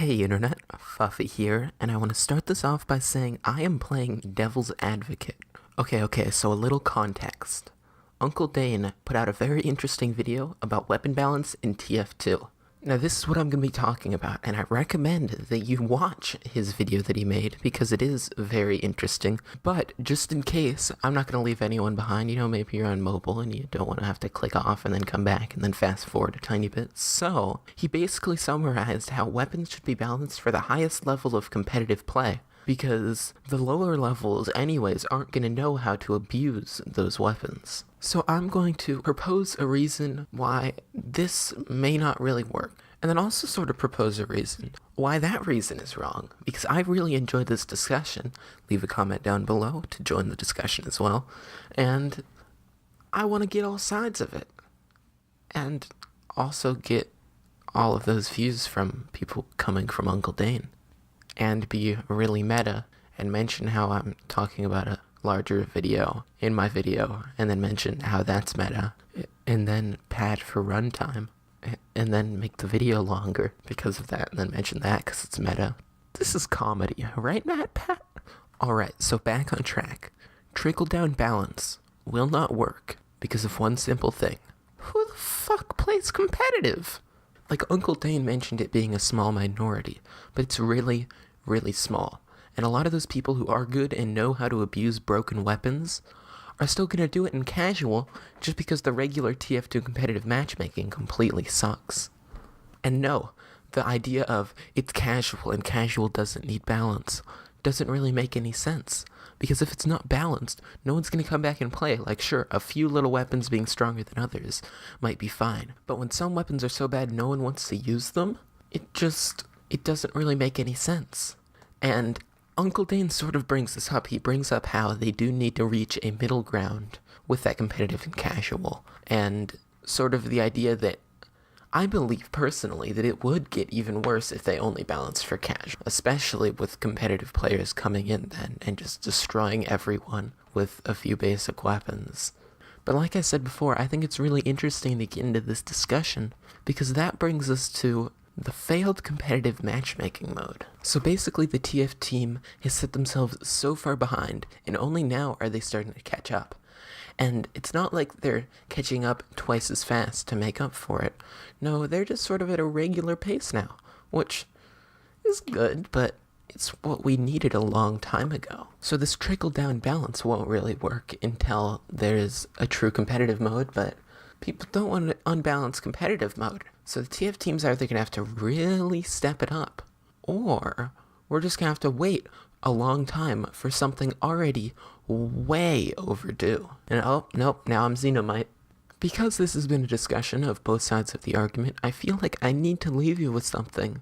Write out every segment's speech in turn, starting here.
Hey Internet, Fuffy here, and I want to start this off by saying I am playing Devil's Advocate. Okay, so a little context. Uncle Dane put out a very interesting video about weapon balance in TF2. Now this is what I'm going to be talking about, and I recommend that you watch his video that he made because it is very interesting. But just in case, I'm not going to leave anyone behind. You know, maybe you're on mobile and you don't want to have to click off and then come back and then fast forward a tiny bit. So, he basically summarized how weapons should be balanced for the highest level of competitive play, because the lower levels anyways aren't going to know how to abuse those weapons. So I'm going to propose a reason why this may not really work, and then also sort of propose a reason why that reason is wrong, because I really enjoyed this discussion. Leave a comment down below to join the discussion as well, and I want to get all sides of it, and also get all of those views from people coming from Uncle Dane, and be really meta and mention how I'm talking about a larger video in my video, and then mention how that's meta, and then pad for runtime, and then make the video longer because of that, and then mention that because it's meta. This is comedy, right, Matt Pat? Alright, so back on track. Trickle-Down Balance will not work because of one simple thing. Who the fuck plays competitive? Like, Uncle Dane mentioned it being a small minority, but it's really, really small. And a lot of those people who are good and know how to abuse broken weapons are still going to do it in casual just because the regular TF2 competitive matchmaking completely sucks. And no, the idea of it's casual and casual doesn't need balance doesn't really make any sense. Because if it's not balanced, no one's going to come back and play. Like, sure, a few little weapons being stronger than others might be fine. But when some weapons are so bad no one wants to use them, it doesn't really make any sense. And Uncle Dane sort of brings this up. He brings up how they do need to reach a middle ground with that competitive and casual. And sort of the idea that I believe personally that it would get even worse if they only balanced for casual, especially with competitive players coming in then and just destroying everyone with a few basic weapons. But like I said before, I think it's really interesting to get into this discussion because that brings us to the failed competitive matchmaking mode. So basically the TF team has set themselves so far behind, and only now are they starting to catch up. And it's not like they're catching up twice as fast to make up for it. No, they're just sort of at a regular pace now, which is good, but it's what we needed a long time ago. So this trickle-down balance won't really work until there's a true competitive mode, but people don't want an unbalanced competitive mode. So the TF team's either going to have to really step it up, or we're just going to have to wait a long time for something already way overdue. And oh, nope, now I'm Xenomite. Because this has been a discussion of both sides of the argument, I feel like I need to leave you with something.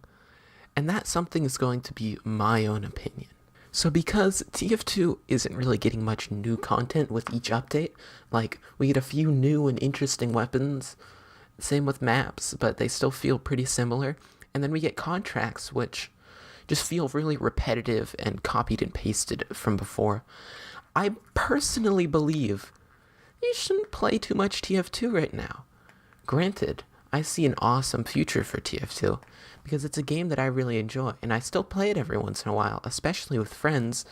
And that something is going to be my own opinion. So because TF2 isn't really getting much new content with each update, like, we get a few new and interesting weapons, same with maps, but they still feel pretty similar, and then we get contracts which just feel really repetitive and copied and pasted from before. I personally believe you shouldn't play too much TF2 right now. Granted, I see an awesome future for TF2, because it's a game that I really enjoy, and I still play it every once in a while, especially with friends,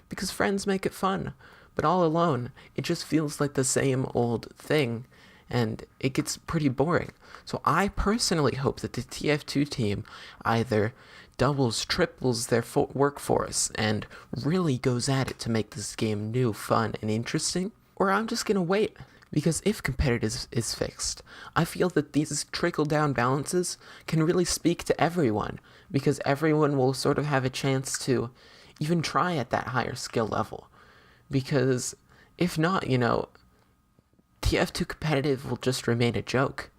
because friends make it fun, but all alone, it just feels like the same old thing, and it gets pretty boring. So I personally hope that the TF2 team either doubles, triples their workforce, and really goes at it to make this game new, fun, and interesting, or I'm just gonna wait. Because if competitive is fixed, I feel that these trickle-down balances can really speak to everyone, because everyone will sort of have a chance to even try at that higher skill level. Because if not, TF2 competitive will just remain a joke.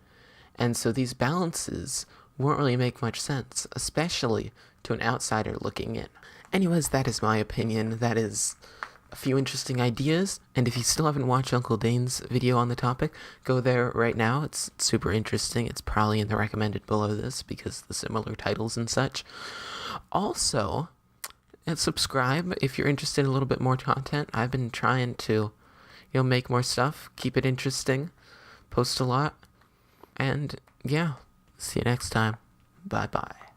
And so these balances won't really make much sense, especially to an outsider looking in. Anyways, that is my opinion. That is a few interesting ideas, and if you still haven't watched Uncle Dane's video on the topic, go there right now. It's super interesting. It's probably in the recommended below this because the similar titles and such. Also, subscribe if you're interested in a little bit more content. I've been trying to, make more stuff, keep it interesting, post a lot, and yeah, see you next time. Bye-bye.